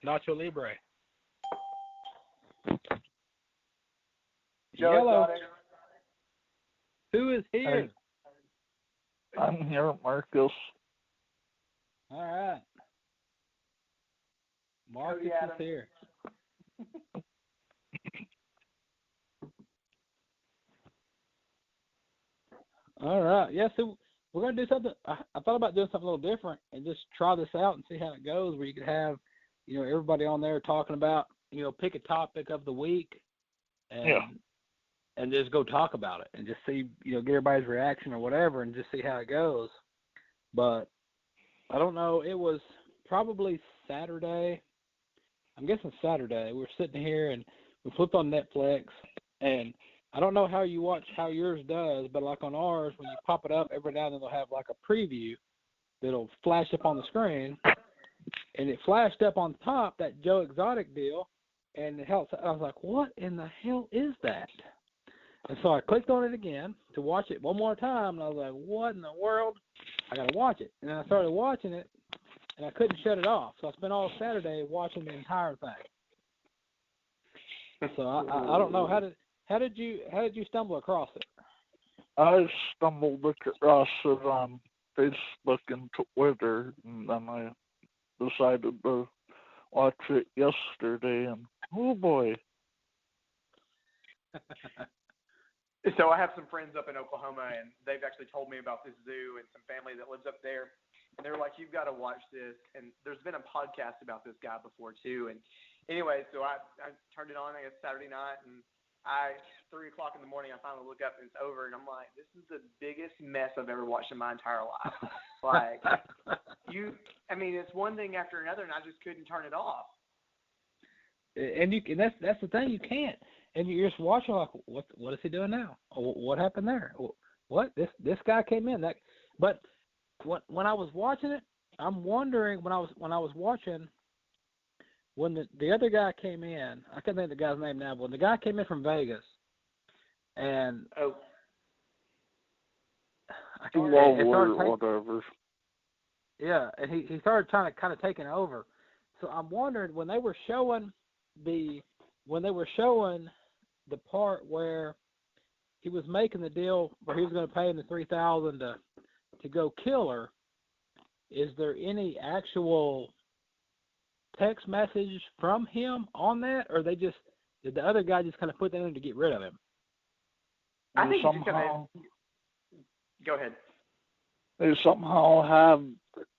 Nacho Libre. Joe Yellow. Exotic. Who is here? I'm here, Marcus. All right. Marcus is here. All right. Yeah, so we're going to do something. I thought about doing something a little different and just try this out and see how it goes, where you could have, everybody on there talking about, pick a topic of the week and just go talk about it and just see, get everybody's reaction or whatever and just see how it goes. But I don't know. It was probably Saturday. I'm guessing Saturday. We were sitting here and we flipped on Netflix, and I don't know how yours does, but like on ours, when you pop it up, every now and then they'll have like a preview that'll flash up on the screen, and it flashed up on top, that Joe Exotic deal, and I was like, what in the hell is that? And so I clicked on it again to watch it one more time, and I was like, what in the world? I got to watch it. And then I started watching it, and I couldn't shut it off. So I spent all Saturday watching the entire thing. So I don't know, how did you stumble across it? I stumbled across it on Facebook and Twitter, and then I decided to watch it yesterday, and oh boy. So I have some friends up in Oklahoma, and they've actually told me about this zoo and some family that lives up there. And they're like, you've got to watch this. And there's been a podcast about this guy before, too. And anyway, so I turned it on, I guess, Saturday night. And 3 o'clock in the morning, I finally look up, and it's over. And I'm like, this is the biggest mess I've ever watched in my entire life. Like, it's one thing after another, and I just couldn't turn it off. And that's the thing, you can't. And you're just watching like, what is he doing now? What happened there? What this guy came in that, but when I was watching it, I'm wondering when I was watching, when the other guy came in, I can't think of the guy's name now, but when the guy came in from Vegas, and whatever. Yeah, and he started trying to kind of taking over. So I'm wondering when they were showing the part where he was making the deal where he was going to pay him the $3,000 to go kill her, is there any actual text message from him on that, or did the other guy just kind of put that in to get rid of him? I think somehow, go ahead. They somehow have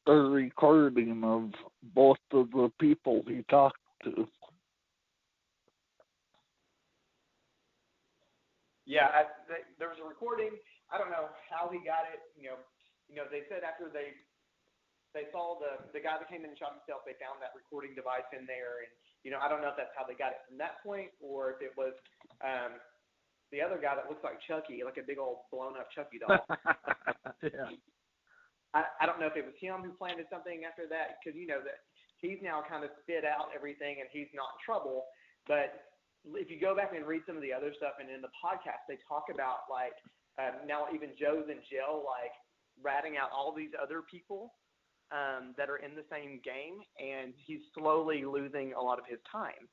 a recording of both of the people he talked to. Yeah, there was a recording. I don't know how he got it. They said after they saw the guy that came in and shot himself, they found that recording device in there, and I don't know if that's how they got it from that point, or if it was the other guy that looks like Chucky, like a big old blown up Chucky doll. Yeah. I don't know if it was him who planted something after that, because that he's now kind of spit out everything and he's not in trouble, but if you go back and read some of the other stuff, and in the podcast, they talk about, like, now even Joe's in jail, like, ratting out all these other people that are in the same game, and he's slowly losing a lot of his time.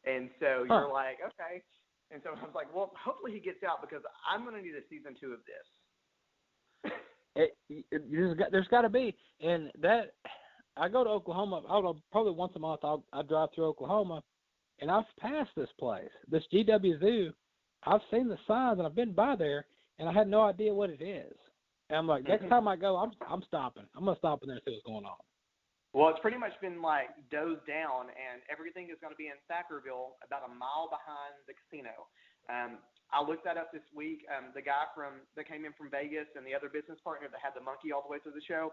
And so you're like, okay. And so I was like, well, hopefully he gets out, because I'm going to need a season 2 of this. There's got to be. And that, I go to Oklahoma, I don't know, probably once a month I drive through Oklahoma, and I've passed this place, this GW Zoo. I've seen the signs, and I've been by there, and I had no idea what it is. And I'm like, next time I go, I'm stopping. I'm going to stop in there and see what's going on. Well, it's pretty much been, like, dozed down, and everything is going to be in Thackerville, about a mile behind the casino. I looked that up this week. The guy that came in from Vegas and the other business partner that had the monkey all the way through the show,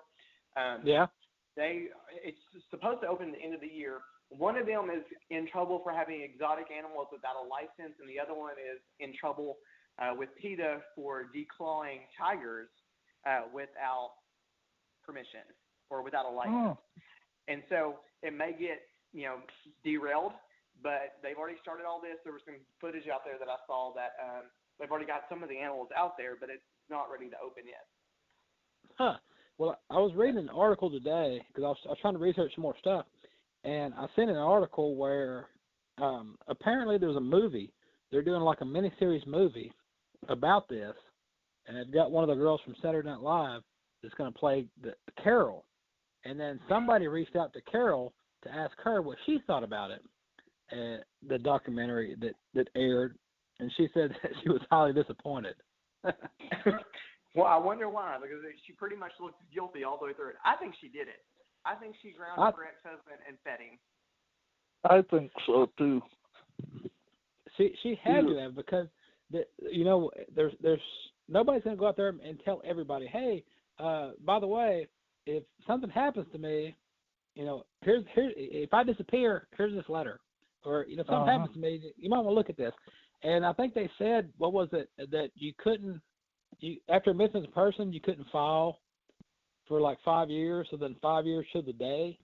it's supposed to open at the end of the year. One of them is in trouble for having exotic animals without a license, and the other one is in trouble with PETA for declawing tigers without permission or without a license. And so it may get, derailed, but they've already started all this. There was some footage out there that I saw that they've already got some of the animals out there, but it's not ready to open yet. Huh. Well, I was reading an article today because I was trying to research some more stuff, and I seen an article where apparently there's a movie. They're doing like a miniseries movie about this, and they've got one of the girls from Saturday Night Live that's going to play the Carol. And then somebody reached out to Carol to ask her what she thought about it, the documentary that aired, and she said that she was highly disappointed. Well, I wonder why, because she pretty much looked guilty all the way through it. I think she did it. I think she grounded her ex-husband and fed him. I think so too. She had to have, because there's nobody's going to go out there and tell everybody, hey, by the way, if something happens to me, here's if I disappear, here's this letter, or if something happens to me, you might want to look at this. And I think they said, what was it, that you couldn't, after a missing person, you couldn't file for like 5 years, so then 5 years to the day.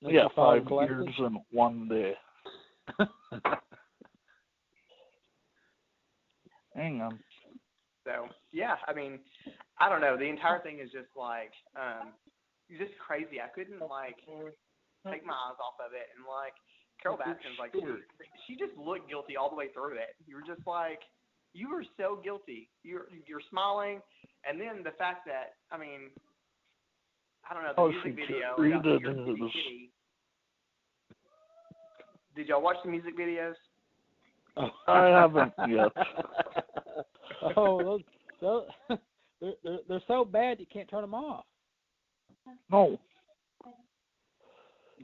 Yeah, 5 years and 1 day. Hang on. So, yeah, I mean, I don't know. The entire thing is just like, just crazy. I couldn't, like, take my eyes off of it. And, like, Carol Baskin's like, she just looked guilty all the way through it. You were just like, you were so guilty. You're smiling. And then the fact that, I mean, I don't know, the music video. Did y'all watch the music videos? I haven't yet. Oh, those they're so bad you can't turn them off. No.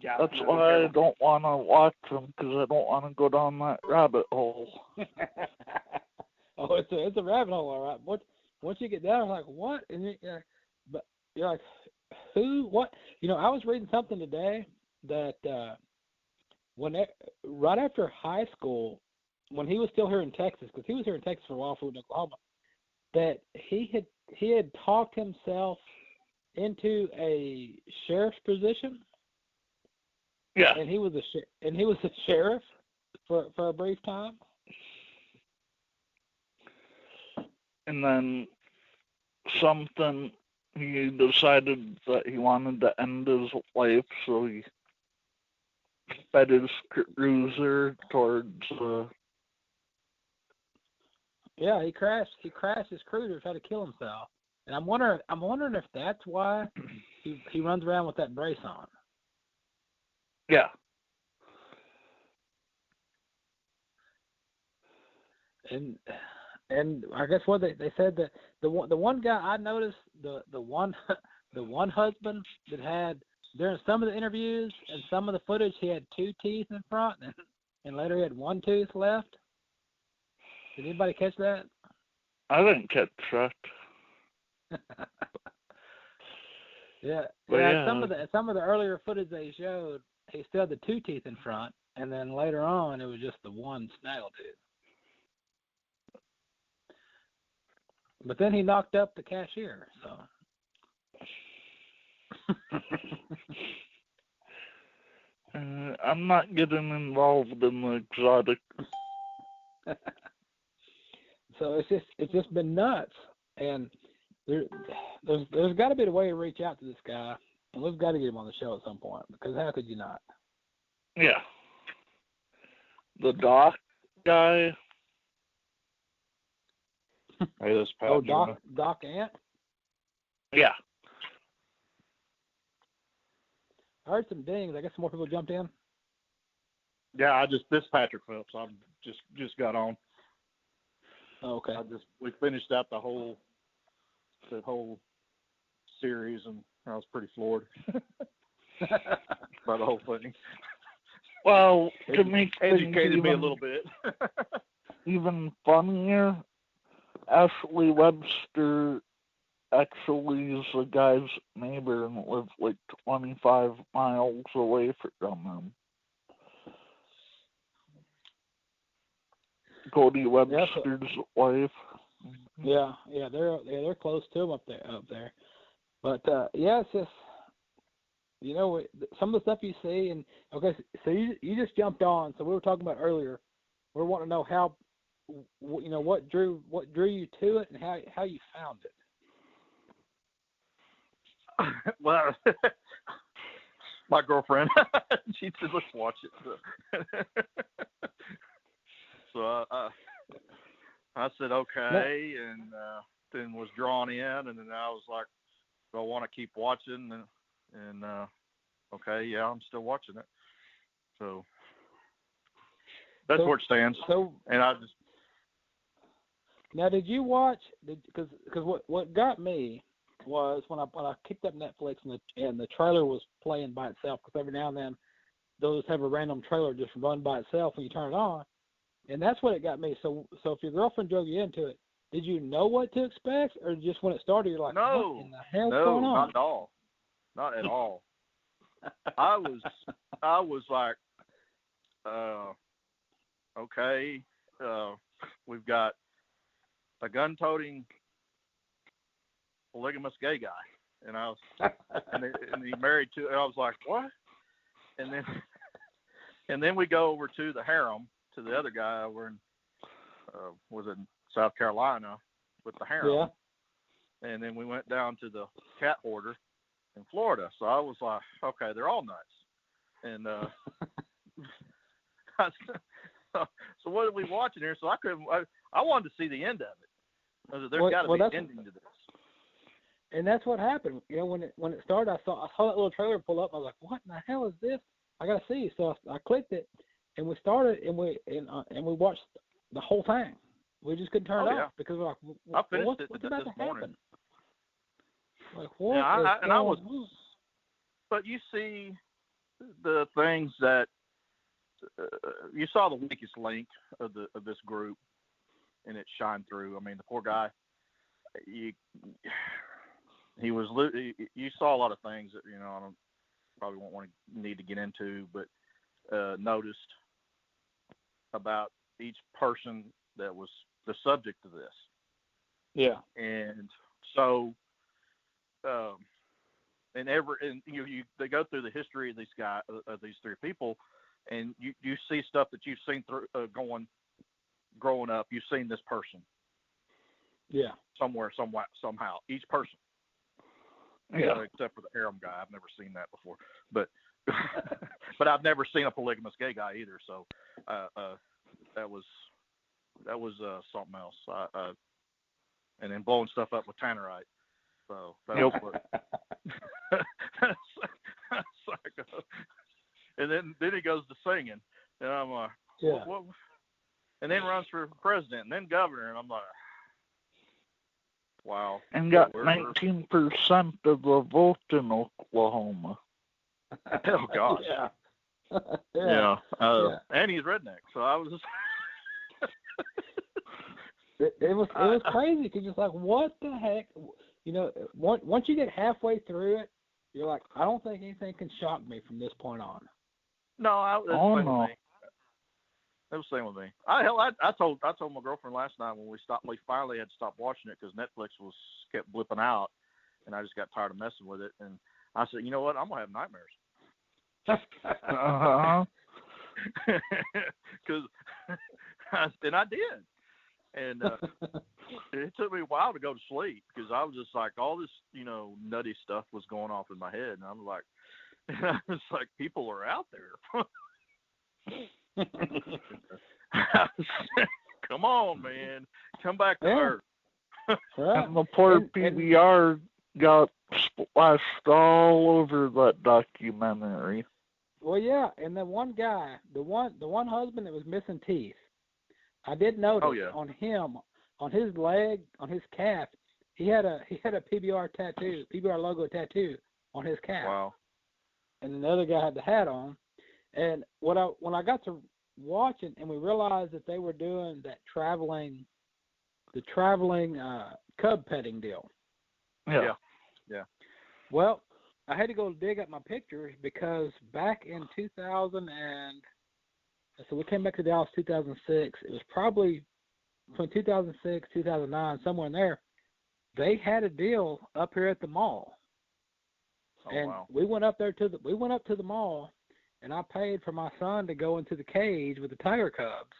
Yeah, that's why I don't want to watch them, because I don't want to go down that rabbit hole. Oh, it's a rabbit hole, all right. Once you get down, I'm like, what? And but you're like, who? What? I was reading something today that right after high school, when he was still here in Texas, because he was here in Texas for a while, in Oklahoma, that he had talked himself into a sheriff's position. Yeah. And he was a sheriff for a brief time. And then he decided that he wanted to end his life, so he sped his cruiser towards. Yeah, he crashed his cruiser, tried to kill himself, and I'm wondering if that's why he runs around with that brace on. Yeah. And I guess what they said that the one guy I noticed, the one husband that had, during some of the interviews and some of the footage, he had 2 teeth in front and later he had 1 tooth left. Did anybody catch that? I didn't catch that. Yeah. But yeah. Some of the earlier footage they showed, he still had the 2 teeth in front, and then later on it was just the 1 snaggle tooth. But then he knocked up the cashier, so. I'm not getting involved in the exotic. So it's just been nuts, and there's got to be a way to reach out to this guy, and we've got to get him on the show at some point, because how could you not? Yeah. The Doc guy. Hey, this Pat. Oh, Doc Ant? Yeah. I heard some dings. I guess some more people jumped in. Yeah, this Patrick Phelps. I just got on. Oh, okay. We finished out the whole series, and I was pretty floored by the whole thing. Well, to make educated me a little bit. Even funnier, Ashley Webster actually is the guy's neighbor and lives like 25 miles away from him. Cody Webster's wife. Yeah, they're close to him up there. But yeah, it's just, some of the stuff you see, and okay, so you just jumped on. So we were talking about earlier. We want to know how, what drew you to it, and how you found it. well, my girlfriend, she said, let's watch it. So I said, okay, and then was drawn in, and then I was like, do I want to keep watching? And okay, yeah, I'm still watching it. So that's where it stands. So, and I just. Now, did you watch? Because what got me was when I kicked up Netflix and the trailer was playing by itself, because every now and then they'll just have a random trailer just run by itself when you turn it on, and that's what it got me. So if your girlfriend drove you into it, did you know what to expect, or just when it started you're like, no, what in the hell's going on? not at all, not at all. I was like, okay, we've got a gun-toting polygamous gay guy, and I was, and he married to. And I was like, what? And then we go over to the harem, to the other guy over in was in South Carolina with the harem. Yeah. And then we went down to the cat hoarder in Florida. So I was like, okay, they're all nuts. And so what are we watching here? So I wanted to see the end of it. There's got to be an ending to this. And that's what happened. You know, when it started, I saw that little trailer pull up. And I was like, what in the hell is this? I got to see. So I clicked it, and we started, and we watched the whole thing. We just couldn't turn it off because we're like, I finished what's it about this to happen? morning. Like, what is going on? But you see the things that you saw the weakest link of this group, and it shined through. I mean, the poor guy. You saw a lot of things that I probably won't need to get into, but noticed about each person that was the subject of this. Yeah. And so, they go through the history of these three people, and you see stuff that you've seen through growing up. You've seen this person. Yeah. Somewhere, somehow, each person. Yeah. Except for the harem guy, I've never seen that before. But but I've never seen a polygamous gay guy either. So that was something else. And then blowing stuff up with tannerite. So that was what. Psycho. And then he goes to singing, and I'm like, what? And then runs for president, and then governor, and I'm like, wow. And got 19% of the vote in Oklahoma. Oh gosh. Yeah. Yeah. And he's redneck, so I was just. It was crazy because it's like, what the heck? Once you get halfway through it, you're like, I don't think anything can shock me from this point on. No, It was the same with me. I told my girlfriend last night when we finally had to stop watching it because Netflix kept blipping out, and I just got tired of messing with it. And I said, you know what? I'm gonna have nightmares. And I did. And it took me a while to go to sleep because I was just like, all this, nutty stuff was going off in my head. And I was like, people are out there. Come on, man. Come back to Earth. And the poor PBR got splashed all over that documentary. Well, yeah, and the one guy, the one husband that was missing teeth, I did notice on him, on his leg, on his calf, he had a PBR tattoo, PBR logo tattoo on his calf. Wow. And then the other guy had the hat on. And when I got to watching, and we realized that they were doing the traveling cub petting deal. Yeah. Well, I had to go dig up my pictures because back in 2000 so we came back to Dallas 2006. It was probably between 2006, 2009, somewhere in there. They had a deal up here at the mall, and we went up to the mall, and I paid for my son to go into the cage with the tiger cubs,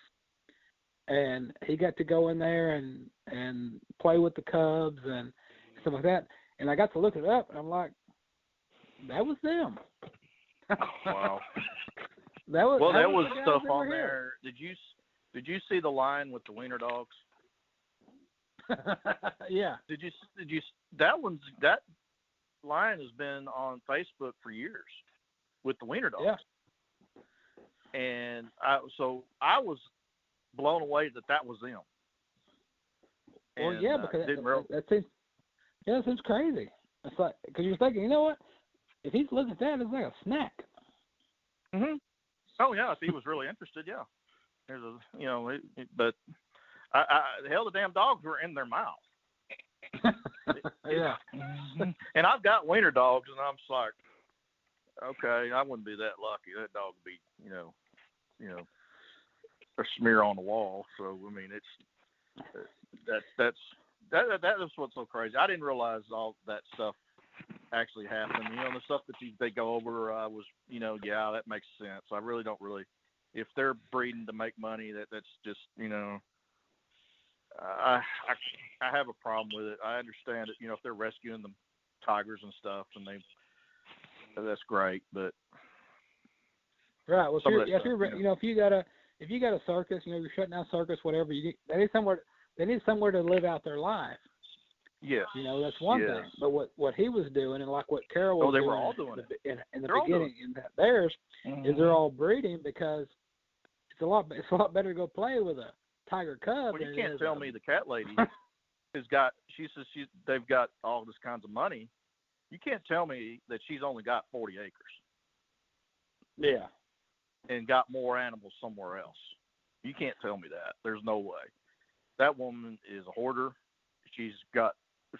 and he got to go in there and play with the cubs and stuff like that. And I got to look it up, and I'm like, That was them. Wow. That was the stuff guys on there. Did you see the line with the wiener dogs? Yeah. Did you that line has been on Facebook for years with the wiener dogs. Yeah. And I was blown away that was them. Well, and, yeah, because that seems crazy. It's like, because you're thinking, you know what? If he's looking at that, it's like a snack. Mhm. Oh yeah, if he was really interested, yeah. There's but hell, the damn dogs were in their mouth. Yeah. And I've got wiener dogs, and I'm just like, okay, I wouldn't be that lucky. That dog would be, a smear on the wall. So I mean, that is what's so crazy. I didn't realize all that stuff actually happened. The stuff that they go over, I was, yeah, that makes sense. I really don't if they're breeding to make money, that's just, I have a problem with it. I understand it, if they're rescuing the tigers and stuff, and that's great, but right. Well, if you got a circus, you're shutting down circus, whatever. They need somewhere to live out their life. Yes. That's one thing. But what he was doing, and like what Carol was they doing, were all doing it in the beginning, in theirs, is they're all breeding because it's a lot better to go play with a tiger cub. Well, you can't tell me the cat lady she says they've got all this kinds of money. You can't tell me that she's only got 40 acres. Yeah. And got more animals somewhere else. You can't tell me that. There's no way. That woman is a hoarder. She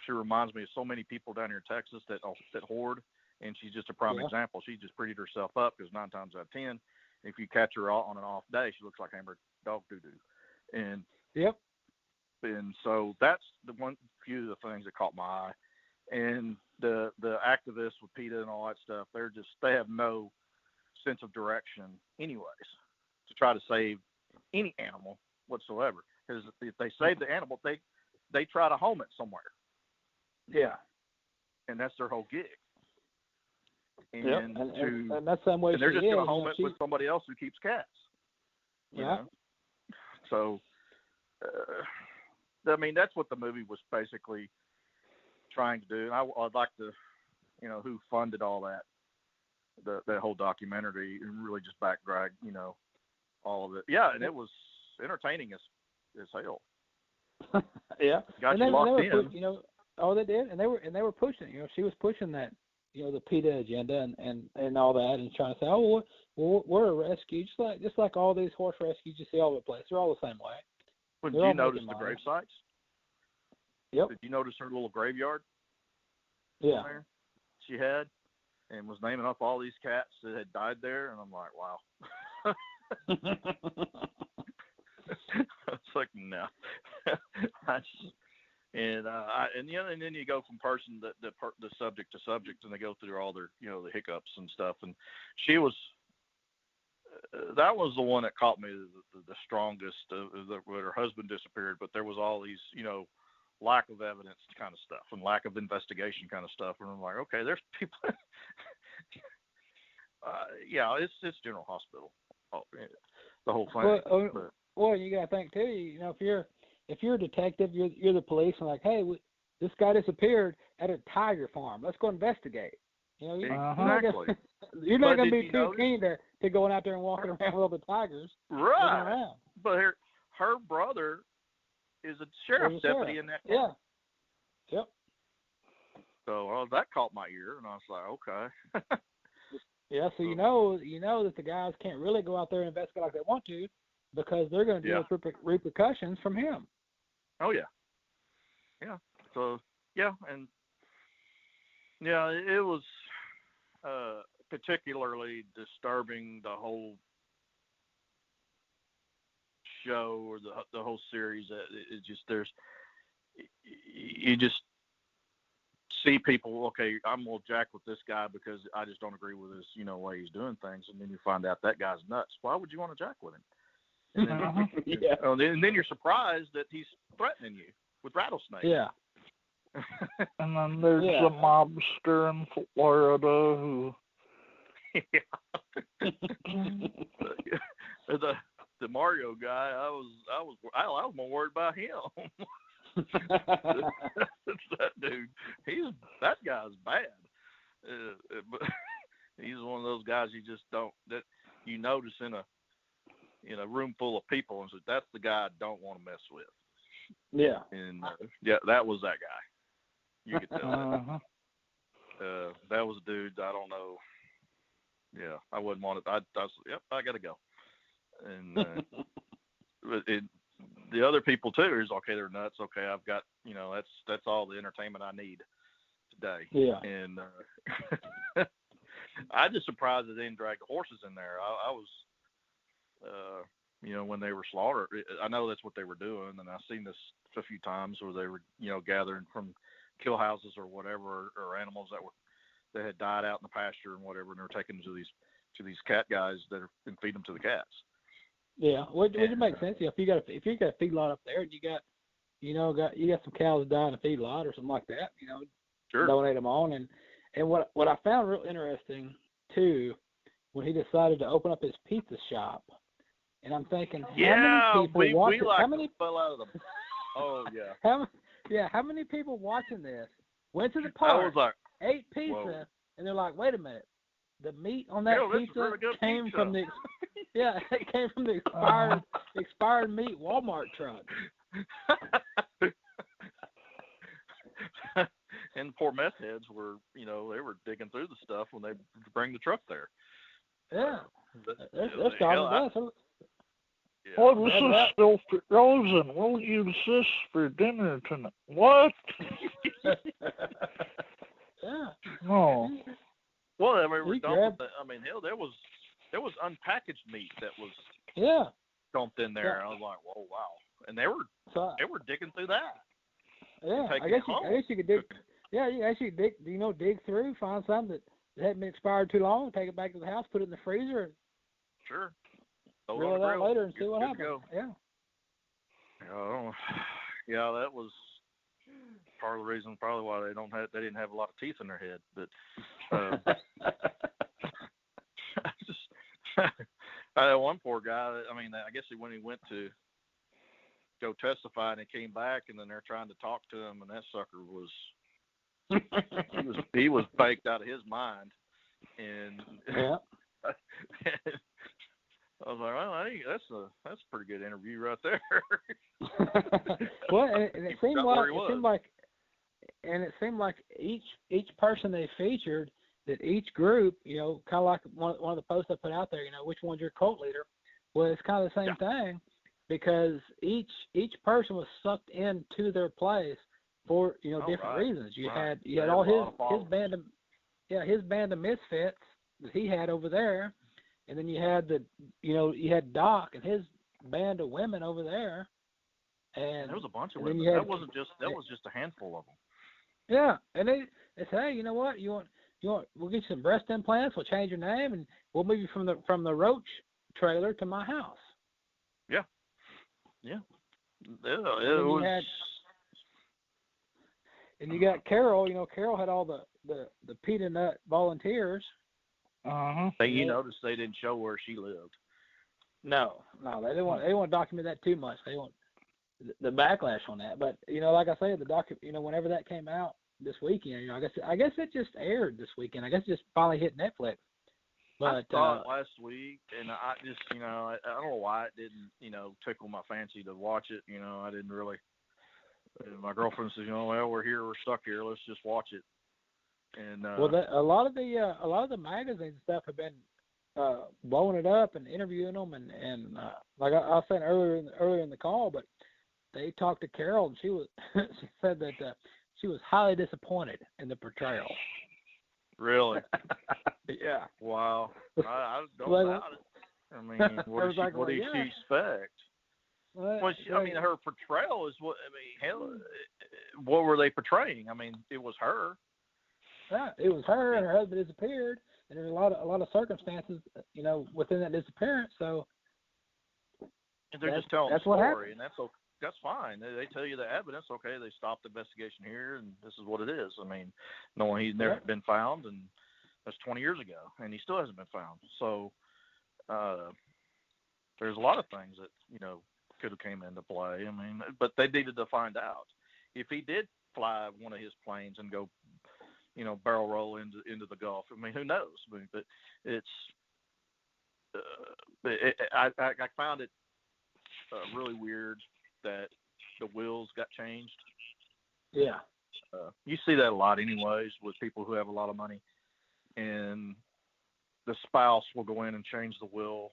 reminds me of so many people down here in Texas that hoard, and she's just a prime example. She just prettied herself up because 9 times out of 10, if you catch her on an off day, she looks like hammered dog doo-doo. And yep. And so that's the few of the things that caught my eye. And the activists with PETA and all that stuff, they have no sense of direction anyways to try to save any animal whatsoever. Because if they save the animal, they try to home it somewhere. Yeah. And that's their whole gig. And that's the way they're just going to home it with somebody else who keeps cats. Yeah. So, I mean, that's what the movie was basically trying to do. And I'd like to, who funded all that, that whole documentary, and really just back drag, all of it. Yeah, and it was entertaining as hell. Yeah. Got you locked in. They did, and they were pushing. She was pushing that, the PETA agenda and all that, and trying to say, oh, we're a rescue, just like all these horse rescues you see all over the place. They're all the same way. Well, did you notice the grave sites? Yep. Did you notice her little graveyard? Yeah. There she had, and was naming up all these cats that had died there, and I'm like, wow. It's like, no. And then you go from person the subject to subject, and they go through all their the hiccups and stuff. And she was that was the one that caught me the strongest. Where her husband disappeared, but there was all these lack of evidence kind of stuff and lack of investigation kind of stuff. And I'm like, okay, there's people. Yeah, it's General Hospital, the whole thing. Well, you got to think too. If you're a detective, you're the police, and like, hey, this guy disappeared at a tiger farm. Let's go investigate. Exactly. You're not going to be too keen to going out there and walking around with all the tigers. Right. But her brother is a sheriff's deputy in that town. Yeah. Yep. So that caught my ear, and I was like, okay. Yeah. So you know that the guys can't really go out there and investigate like they want to, because they're going to deal with repercussions from him. Oh yeah. Yeah. So yeah, and yeah, it was particularly disturbing, the whole show or the whole series. It just you just see people. Okay, I'm gonna jack with this guy because I just don't agree with his way he's doing things, and then you find out that guy's nuts. Why would you want to jack with him? And then, and then you're surprised that he's threatening you with rattlesnakes. Yeah. And then there's Yeah. a mobster in Florida who. The Mario guy, I was more worried about him. That dude, that guy's bad. But he's one of those guys you just don't, that you notice in a room full of people, and so that's the guy I don't want to mess with. Yeah. And that was that guy. You could tell Uh-huh. that was a dude. I don't know. Yeah, I wouldn't want it. I was, yep, I gotta go. And the other people too is okay. They're nuts. Okay, I've got, that's all the entertainment I need today. Yeah. And I just surprised that they didn't drag the horses in there. I was, when they were slaughtered. I know that's what they were doing, and I've seen this a few times where they were, gathering from kill houses or whatever, or animals that had died out in the pasture and whatever, and they were taken to these cat guys and feed them to the cats. Yeah, would it make sense? If you got a feedlot up there, and you got some cows dying in a feedlot or something like that, Sure. Donate them on. And what I found real interesting too, when he decided to open up his pizza shop, and I'm thinking, how many people watching? How many fell out of the? Oh yeah. How many people watching this went to the park, ate pizza, whoa. And they're like, wait a minute, the meat on that pizza really came pizza. from the it came from the expired meat Walmart truck. And poor meth heads were, they were digging through the stuff when they bring the truck there. Yeah, they're starving to death. Oh, this is still frozen. We'll use this for dinner tonight. What? Yeah. No. Well, I mean, hell, there was unpackaged meat that was dumped in there. Yeah. I was like, whoa, wow, and they were digging through that. Yeah, I guess you could dig. Yeah, you actually dig through, find something that hadn't been expired too long, take it back to the house, put it in the freezer, and sure, grill it out later and see what happens. Yeah. Yeah, that was part of the reason, probably why they didn't have a lot of teeth in their head. But I had one poor guy. I mean, I guess when he went to go testify and he came back, and then they're trying to talk to him, and that sucker was he was baked out of his mind, and yeah. I was like, well, I think that's a pretty good interview right there. Well, and it seemed like each person they featured, that each group, kind of like one of the posts I put out there, which one's your cult leader? Well, it's kind of the same thing, because each person was sucked into their place for different reasons. You had all his band of misfits that he had over there, and then you had you had Doc and his band of women over there, and there was a bunch of women. That was just a handful of them. Yeah, and they say, hey, you know what? You want we'll get you some breast implants. We'll change your name, and we'll move you from the Roach trailer to my house. Yeah. It was. And you got Carol. Carol had all the peanut nut volunteers. Uh-huh. You noticed they didn't show where she lived. No, they didn't want to document that too much. They want the backlash on that. But like I said, whenever that came out this weekend, I guess it just aired this weekend. I guess it just finally hit Netflix. But I saw it last week, and I just, I don't know why it didn't, tickle my fancy to watch it. I didn't really. My girlfriend says, well, we're here, we're stuck here, let's just watch it. And a lot of the magazines and stuff have been blowing it up and interviewing them, and like I was saying earlier in the call, but they talked to Carol, and she said that she was highly disappointed in the portrayal. Really? Yeah. Wow. I don't doubt it. I mean, what did she expect? Well, her portrayal is what. I mean, hell, what were they portraying? I mean, it was her. Yeah, it was her, and her husband disappeared, and there's a lot of circumstances, within that disappearance. So and they're just telling a story, and that's okay. that's fine. They tell you the evidence. Okay, they stopped the investigation here, and this is what it is. I mean, knowing he's never been found, and that's 20 years ago, and he still hasn't been found. So there's a lot of things that could have came into play. I mean, but they needed to find out if he did fly one of his planes and go, barrel roll into the Gulf. I mean, who knows? But it's I found it really weird that the wills got changed. Yeah. You see that a lot anyways with people who have a lot of money, and the spouse will go in and change the will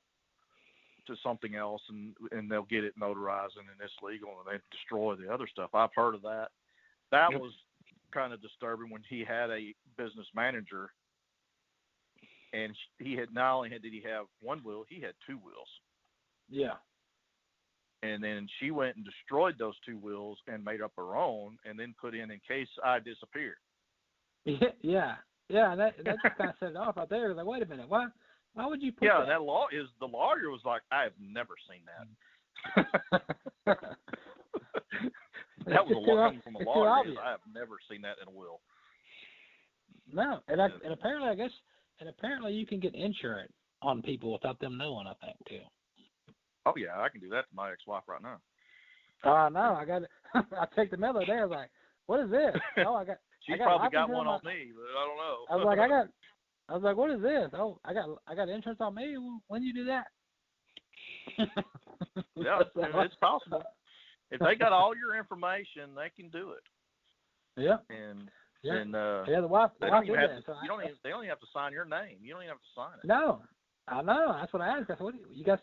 to something else, and they'll get it notarized, and it's legal, and they destroy the other stuff. I've heard of that. That was kind of disturbing when he had a business manager, and he had not only did he have one will, he had two wills. Yeah. And then she went and destroyed those two wills and made up her own, and then put in case I disappear. Yeah. And that just kind of set it off out there. Like, wait a minute, why would you put that? Yeah, the lawyer was like, I have never seen that. That was a lot coming from a lawyer. I have never seen that in a will. No, and apparently you can get insurance on people without them knowing, I think, too. Oh yeah, I can do that to my ex-wife right now. Oh no, I got it. I checked the mail the other day. I was like, "What is this?" Oh, I got. She probably got one on me, but I don't know. I was like, "What is this?" Oh, I got insurance on me. When did you do that? Yeah, it's possible. If they got all your information, they can do it. Yeah. The wife did that. They only have to sign your name. You don't even have to sign it. No, I know. That's what I asked. I said, "What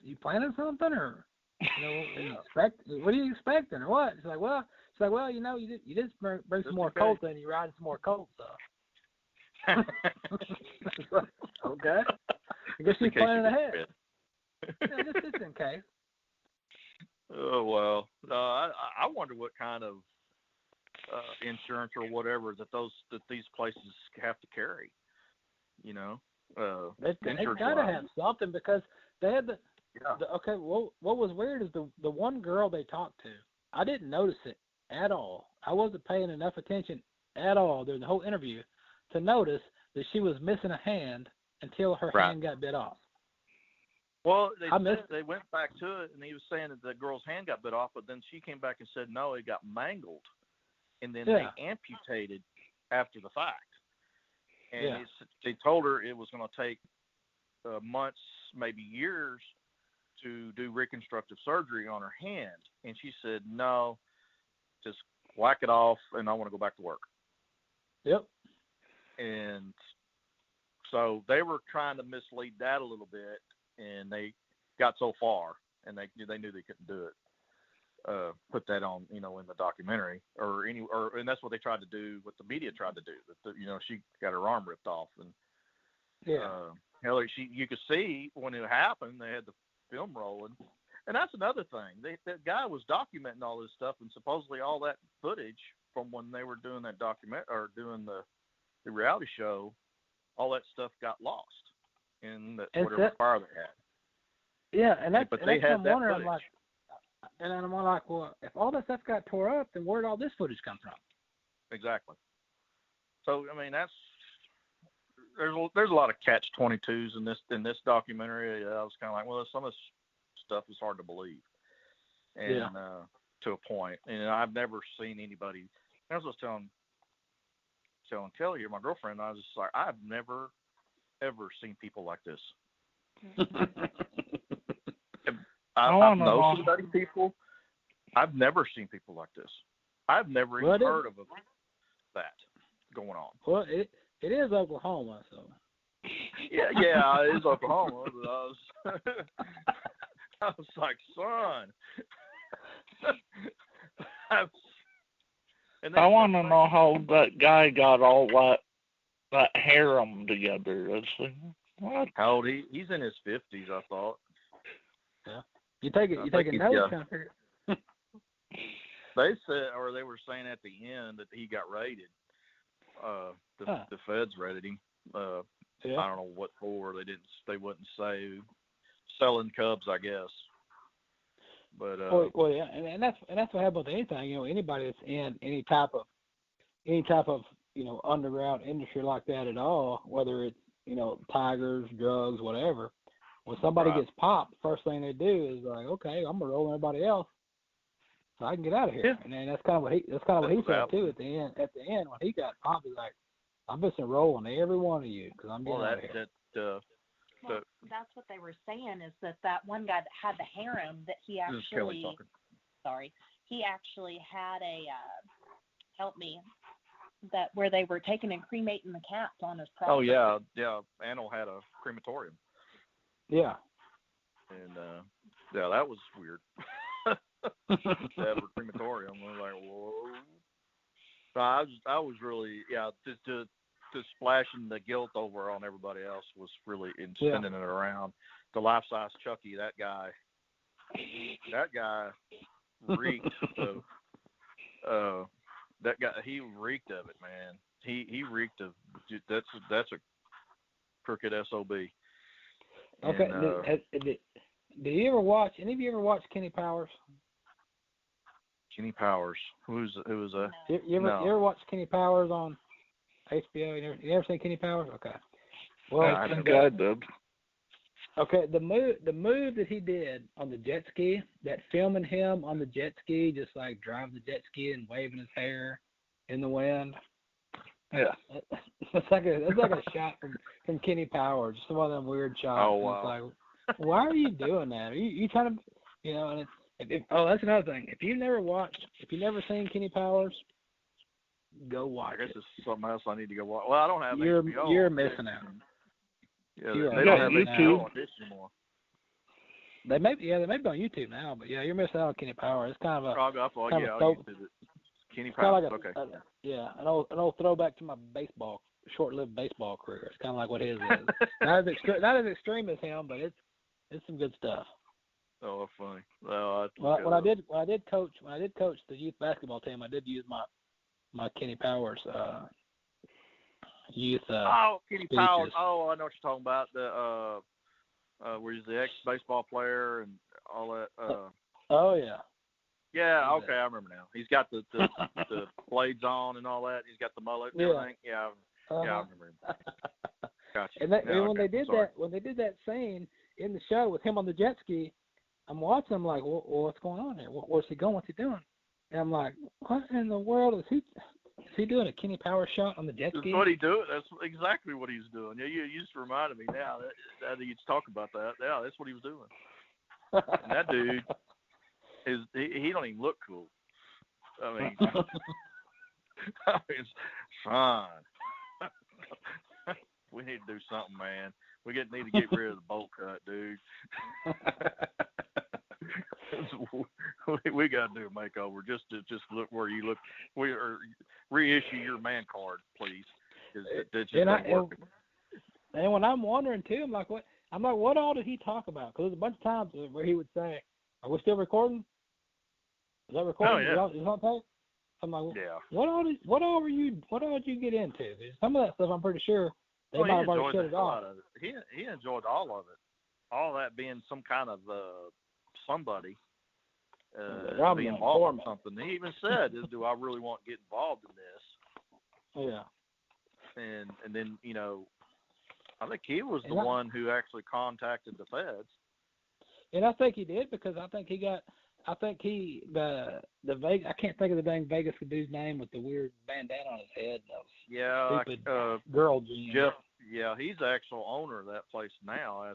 you planning something, or what are you expecting, or what?" She's like, "Well, you did bring some more Colts in. You riding some more Colts, so." Okay. I guess she's planning ahead. Yeah, just in case. Oh well, I wonder what kind of insurance or whatever that these places have to carry. They gotta have something, because they had okay. Well, what was weird is the one girl they talked to, I didn't notice it at all. I wasn't paying enough attention at all during the whole interview to notice that she was missing a hand until her hand got bit off. Well, they went back to it, and he was saying that the girl's hand got bit off, but then she came back and said, no, it got mangled, and then they amputated after the fact. And they told her it was going to take months, maybe years, to do reconstructive surgery on her hand. And she said, no, just whack it off, and I want to go back to work. Yep. And so they were trying to mislead that a little bit, and they got so far, and they knew they couldn't do it. Put that on, in the documentary, and that's what they tried to do. What the media tried to do. That she got her arm ripped off, and hell, you could see when it happened. They had the film rolling, and that's another thing. That guy was documenting all this stuff, and supposedly all that footage from when they were doing that document or doing the reality show, all that stuff got lost in whatever fire they had. Yeah, and that's but they had that footage. I'm like, well, if all that stuff got tore up, then where did all this footage come from? Exactly. So I mean, there's a lot of catch-22s in this documentary. I was kind of like, well, some of this stuff is hard to believe, and to a point. And I've never seen anybody. I was just telling Kelly here, my girlfriend, I was just like, I've never ever seen people like this. I've known some people. I've never seen people like this. I've never even heard of that going on. Well, it is Oklahoma, so. Yeah, it is Oklahoma. But I was like, son. I want to know how that guy got all that harem together. What? How old he's in his 50s, I thought. Yeah. You take a note down here. They said, or they were saying at the end that he got raided. The feds raided him. I don't know what for. They wouldn't say. Selling cubs, I guess. But well, yeah, and that's what happens with anything. You know, anybody that's in any type of underground industry like that at all, whether it's tigers, drugs, whatever. When somebody gets popped, first thing they do is like, okay, I'm gonna roll everybody else so I can get out of here. Yeah. And then that's kind of what he said too at the end. At the end, when he got popped, he's like, I'm just rolling every one of you because I'm getting out of here. Well, that's what they were saying, is that one guy that had the harem, that he actually had a help me, that where they were taking and cremating the cats on his property. Oh yeah, Anil had a crematorium. Yeah. And that was weird. That a crematorium. I was like, whoa. So I was really to splashing the guilt over on everybody else was really in spinning it around. The life-size Chucky, that guy reeked of that guy. He reeked of it, man. He reeked of that's a crooked SOB. Okay. And, did you ever watch? Any of you ever watch Kenny Powers? Kenny Powers. Who's a? You ever watch Kenny Powers on HBO? You ever seen Kenny Powers? Okay. Well, I think I did. Okay, the move that he did on the jet ski, that filming him on the jet ski, just like driving the jet ski and waving his hair in the wind. Yeah. It's like a shot from Kenny Powers, just one of them weird shots. Oh wow. It's like, why are you doing that? Are you trying to, And that's another thing. If you've never seen Kenny Powers, go watch it. I guess it's something else I need to go watch. Well, I don't have HBO. You're missing out. Yeah, they don't have YouTube HBO on this anymore. They may be on YouTube now, but yeah, you're missing out on Kenny Powers. It's kind of a Kenny Powers. Like an old throwback to my short-lived baseball career. It's kind of like what his is. Not as extreme as him, but it's some good stuff. Oh, that's funny. Well, when I did coach the youth basketball team, I did use my Kenny Powers youth. Kenny speeches. Powers. Oh, I know what you're talking about. The where he's the ex-baseball player and all that. Oh yeah. Yeah. Okay, I remember now. He's got the blades on and all that. He's got the mullet and everything. Yeah. Yeah, I remember him. Gotcha. And when they did that scene in the show with him on the jet ski, I'm watching. I'm like, well, what's going on here? Where's he going? What's he doing? And I'm like, what in the world is he? Is he doing a Kenny Powers shot on the jet ski? That's what he doing. That's exactly what he's doing. Yeah, you just reminded me now that you talk about that. Yeah, that's what he was doing. And that dude he don't even look cool. I mean, it's fine. We need to do something, man. We need to get rid of the bowl cut, dude. We got to do a makeover. Just look where you look. Reissue your man card, please. And when I'm wondering too, I'm like, what all did he talk about? Because there's a bunch of times where he would say, "Are we still recording? Is that recording? Oh, yeah. Is it on tape?" I'm like, yeah. What all did you get into? Some of that stuff, I'm pretty sure they might have already shut it off. He enjoyed all of it. All that being some kind of somebody being involved in something. He even said, "Do I really want to get involved in this?" Yeah. And then I think he was the one who actually contacted the feds. And I think he did, because I think the Vegas, I can't think of the dang Vegas dude's name with the weird bandana on his head. Yeah, stupid girl jeans. Jeff. Yeah, he's the actual owner of that place now. I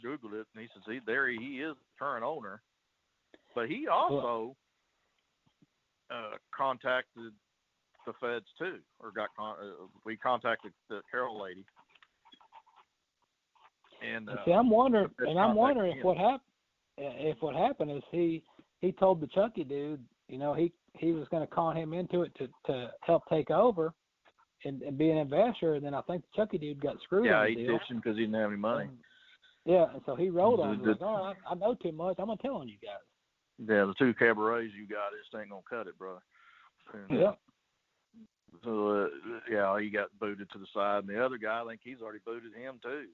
googled it, and he says he is the current owner. But he also contacted the feds too, or we contacted the Carol lady. And see, I'm wondering if what happened is he told the Chucky dude, he was going to con him into it to help take over and be an investor, and then I think the Chucky dude got screwed. Yeah, he ditched him because he didn't have any money. And so he rolled on it. Like, all right, I know too much. I'm gonna tell on you guys. Yeah, the two cabarets you got just ain't gonna cut it, brother. And, yeah. So he got booted to the side, and the other guy, I think he's already booted him too.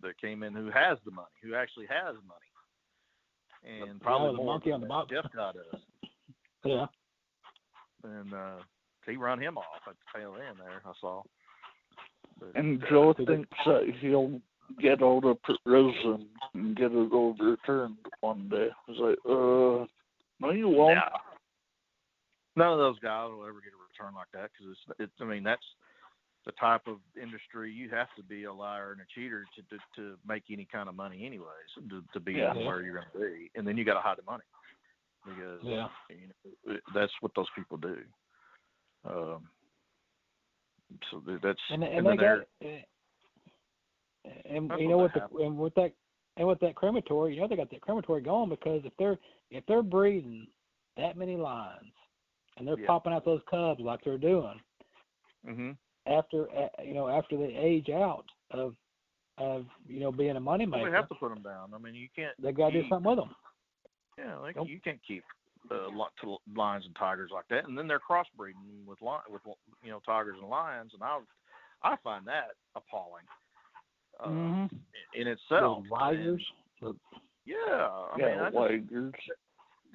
That came in, who has the money, who actually has money. and probably the more monkey on than the box. Jeff guy does. Yeah. And he run him off at the tail end there, I saw. But, and Joe thinks that he'll get out of prison and get it overturned one day. It's like, no, you won't. Yeah. None of those guys will ever get a return like that because I mean, that's the type of industry you have to be a liar and a cheater to make any kind of money, anyways, to be where you're going to be, and then you got to hide the money because you know, that's what those people do. So that's and they got and you know with that crematory, you know they got that crematory going because if they're breeding that many lines and they're popping out those cubs like they're doing, after they age out of being a money maker, they have to put them down. I mean, you can't. They got to do something with them. Yeah, you can't keep lions and tigers like that, and then they're crossbreeding with tigers and lions, and I find that appalling in itself. Those ligers. I mean,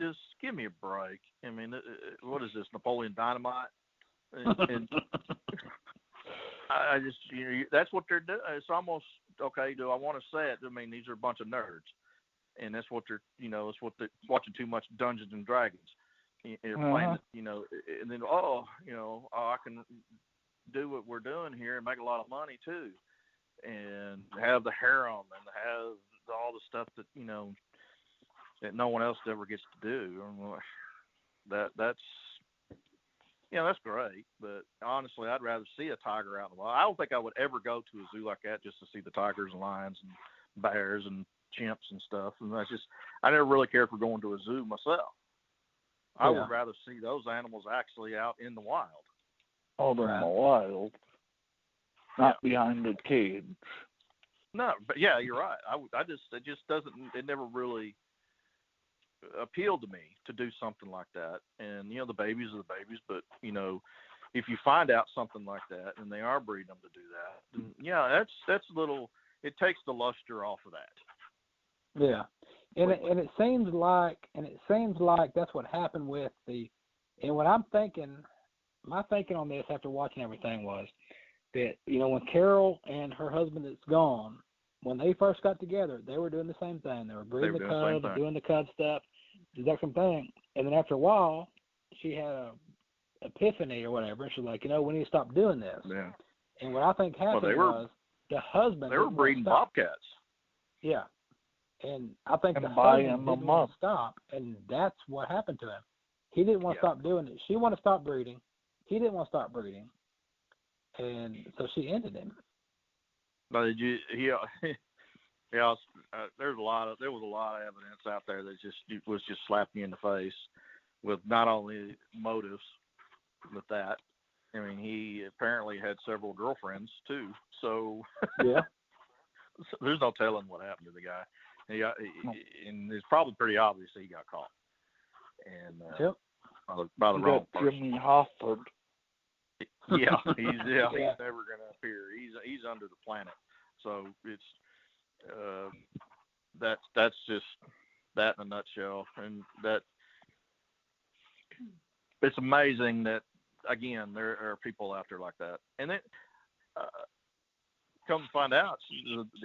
just give me a break. I mean, what is this, Napoleon Dynamite? And I just, that's what they're doing. It's almost, okay, do I want to say it? I mean, these are a bunch of nerds. And that's what they're, it's what they're watching too much Dungeons and Dragons. They're playing, and then, I can do what we're doing here and make a lot of money too. And have the harem and have all the stuff that, that no one else ever gets to do. That's great, but honestly, I'd rather see a tiger out in the wild. I don't think I would ever go to a zoo like that just to see the tigers and lions and bears and chimps and stuff. And I never really cared for going to a zoo myself. I would rather see those animals actually out in the wild. Oh, they're in the wild, not behind the cage. No, but yeah, you're right. It just doesn't. It never really appealed to me to do something like that. And the babies are the babies, but if you find out something like that and they are breeding them to do that, then that's a little. It takes the luster off of that. Yeah, and it seems like that's what happened with and what I'm thinking, my thinking on this after watching everything was that when Carol and her husband that's gone, when they first got together, they were doing the same thing. They were breeding the cubs, doing the cub stuff, the exact same thing. And then after a while, she had a epiphany or whatever, and she's like, we need to stop doing this. Yeah. And what I think happened was the husband. They were breeding bobcats. Yeah. And I think the husband didn't want to stop, and that's what happened to him. He didn't want to stop doing it. She wanted to stop breeding. He didn't want to stop breeding, and so she ended him. But did you? There was a lot of evidence out there that was just slapping you in the face with not only motives, but that. I mean, he apparently had several girlfriends too. So yeah, so there's no telling what happened to the guy. And it's probably pretty obvious he got caught. And by the wrong person. Jimmy Hoffa. Yeah, he's never going to appear. He's under the planet. So it's that's just that in a nutshell. And that it's amazing that again there are people out there like that. And then come to find out,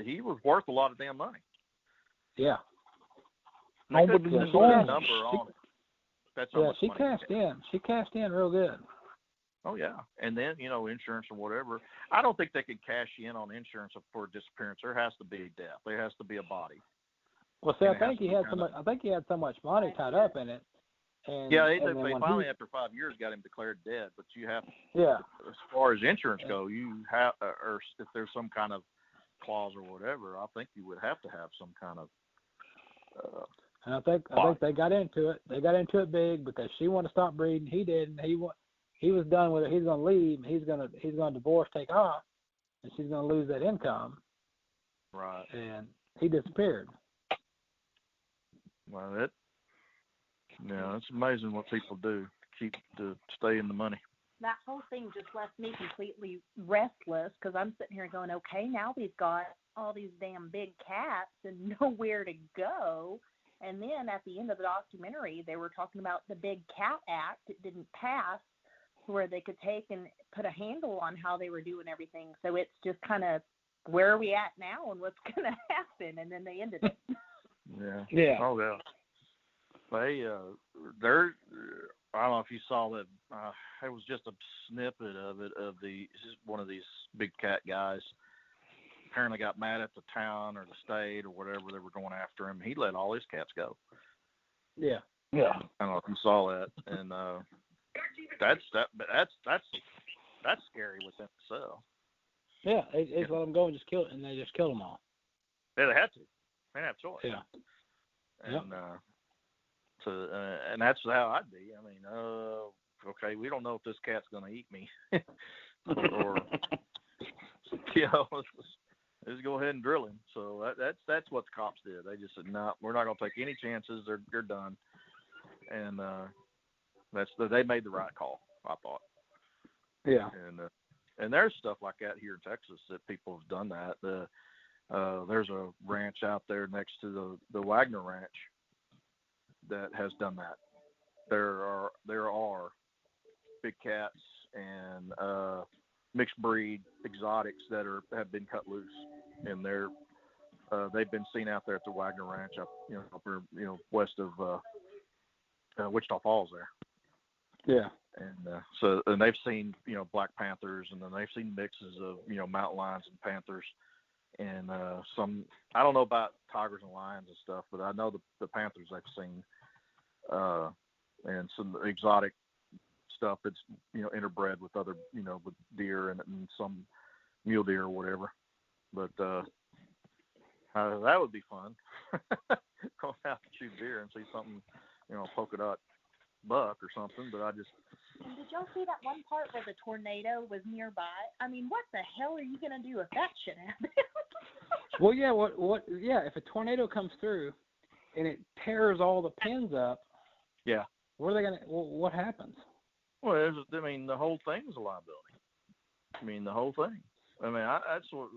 he was worth a lot of damn money. Yeah. Nobody's going number on it. That's how much she money cashed in. She cashed in real good. Oh yeah, and then insurance or whatever. I don't think they could cash in on insurance for a disappearance. There has to be a death. There has to be a body. Well, see, I think he had so much money tied up in it. And they finally after 5 years got him declared dead. But you have as far as insurance go, you have or if there's some kind of clause or whatever, I think you would have to have some kind of. And I think they got into it. They got into it big because she wanted to stop breeding. He didn't. He was done with it. He's going to leave. He's going to divorce, take off, and she's going to lose that income. Right. And he disappeared. Well, it's amazing what people do to stay in the money. That whole thing just left me completely restless because I'm sitting here going, okay, now we've got all these damn big cats and nowhere to go. And then at the end of the documentary, they were talking about the Big Cat Act. It didn't pass, where they could take and put a handle on how they were doing everything. So it's just kind of, where are we at now and what's going to happen? And then they ended it. Yeah. Yeah. Oh, yeah. They're, I don't know if you saw that. It was just a snippet of it, of one of these big cat guys. Apparently got mad at the town or the state or whatever they were going after him. He let all his cats go. Yeah. Yeah. I don't know if you saw that, and that's scary within itself. Yeah, they just let them go and just kill it, and they just killed them all. Yeah, they had to. They didn't have a choice. Yeah. And and that's how I'd be. I mean, okay, we don't know if this cat's going to eat me, or let's go ahead and drill him. So that's what the cops did. They just said, no, we're not going to take any chances. They're done. And they made the right call, I thought. Yeah. And there's stuff like that here in Texas that people have done that. There's a ranch out there next to the Wagner Ranch that has done that. There are big cats and mixed breed exotics that have been cut loose, and they've been seen out there at the Wagner Ranch up west of Wichita Falls there. Yeah. And they've seen black panthers, and then they've seen mixes of mountain lions and panthers, and some, I don't know about tigers and lions and stuff, but I know the panthers they've seen, and some exotic stuff that's interbred with other with deer and some mule deer or whatever. But that would be fun. Go out and shoot deer and see something, polka dot buck or something. But I just. And did y'all see that one part where the tornado was nearby? I mean, what the hell are you gonna do if that shit happens? Well, yeah. What? Yeah. If a tornado comes through and it tears all the pins up. Yeah. What are they gonna? What happens? Well, the whole thing is a liability. The whole thing. That's what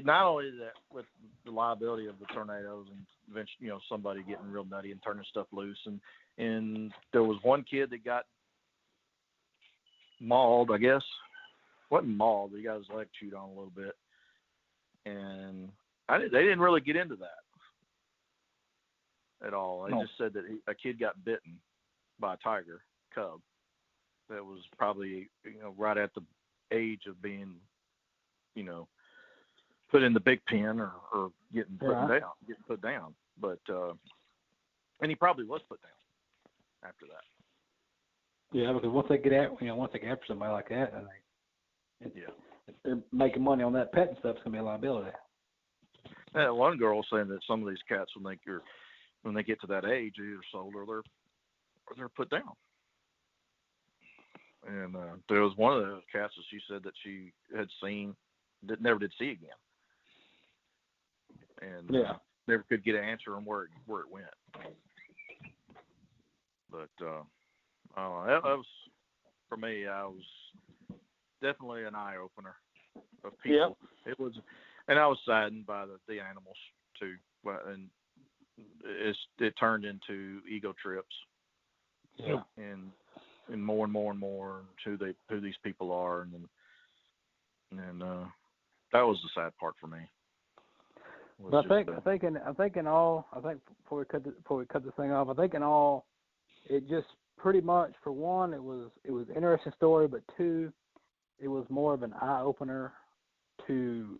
not only that with the liability of the tornadoes and eventually, somebody getting real nutty and turning stuff loose, and there was one kid that got mauled, I guess. Wasn't mauled, but he got his leg chewed on a little bit, and they didn't really get into that at all. They just said that a kid got bitten by a tiger cub that was probably right at the age of being put in the big pen or getting put down. But and he probably was put down after that. Yeah, because once they get after somebody like that, if they're making money on that pet and stuff, it's gonna be a liability. Yeah, one girl was saying that some of these cats, when they get to that age, they're either sold or they're put down. And there was one of the cats that she said that she had seen that never did see again, and never could get an answer on where it went. But that was, for me, I was definitely an eye opener of people. Yep. It was, and I was saddened by the animals too, and it turned into ego trips. Yeah. And more and more and more who these people are, and that was the sad part for me. But I think before we cut this thing off, I think in all, it just pretty much, for one, it was an interesting story, but two, it was more of an eye opener to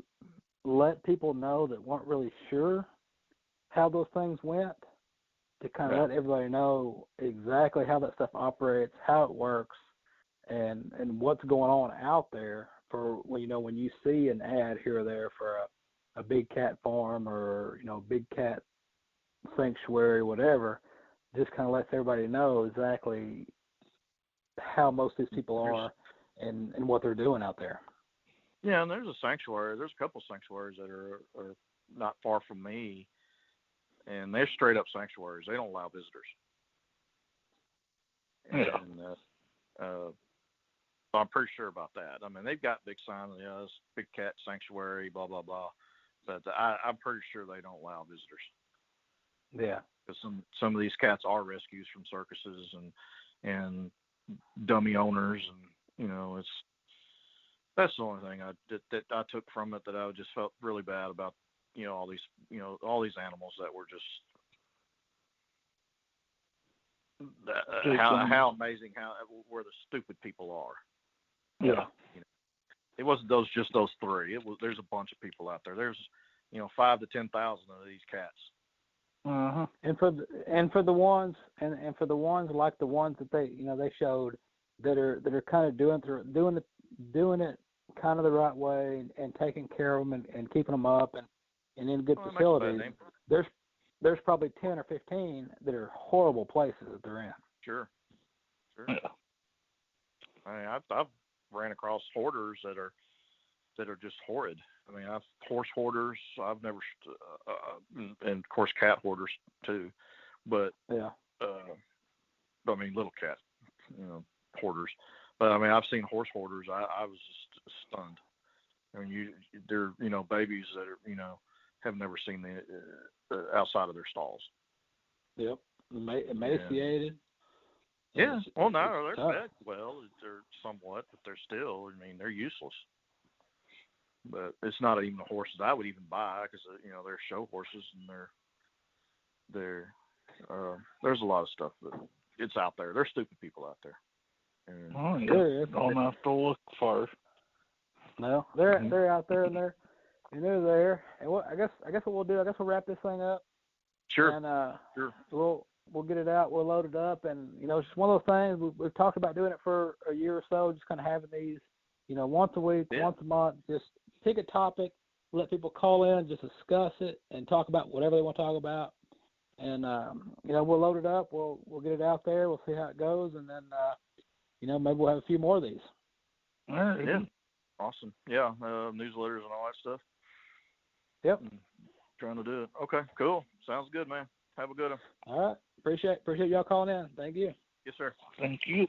let people know that weren't really sure how those things went, to kind of let everybody know exactly how that stuff operates, how it works, and what's going on out there. For when you see an ad here or there for a big cat farm or big cat sanctuary, whatever, just kind of lets everybody know exactly how most of these people are and what they're doing out there. Yeah, and there's a sanctuary. There's a couple sanctuaries that are not far from me. And they're straight up sanctuaries. They don't allow visitors. And I'm pretty sure about that. They've got big signs, this big cat sanctuary, blah, blah, blah. But I'm pretty sure they don't allow visitors. Yeah. Because some of these cats are rescues from circuses and dummy owners, and that's the only thing that I took from it, that I just felt really bad about, all these animals that were just how amazing where the stupid people are. Yeah. It wasn't just those three. There's a bunch of people out there. There's 5,000 to 10,000 of these cats. Uh-huh. And for the ones like the ones that they showed that are kind of doing it kind of the right way and taking care of them and keeping them up and in good facilities. There's probably 10 or 15 that are horrible places that they're in. Sure. Yeah. I mean, I've ran across hoarders that are just horrid. I mean, horse hoarders. I've never, and of course cat hoarders too. But yeah, I mean little cat, hoarders. But I mean, I've seen horse hoarders. I was just stunned. I mean, they're babies that are have never seen the outside of their stalls. Yep, emaciated. Yeah. Well, no, they're fed well. They're somewhat, but they're still. I mean, they're useless. But it's not even the horses I would even buy, because they're show horses, and there's a lot of stuff that it's out there. There's stupid people out there. And oh yeah, don't have to look far. No, they're out there, and they're there. And I guess what we'll do, I guess we'll wrap this thing up. Sure. And sure. We'll get it out. We'll load it up, and it's just one of those things. We've talked about doing it for a year or so, just kind of having these, once a week, once a month, just pick a topic, let people call in, just discuss it, and talk about whatever they want to talk about. And we'll load it up. We'll get it out there. We'll see how it goes, and then maybe we'll have a few more of these. All right. Yeah. Awesome. Yeah. Newsletters and all that stuff. Yep. Trying to do it. Okay. Cool. Sounds good, man. Have a good one. All right. Appreciate y'all calling in. Thank you. Yes, sir. Thank you.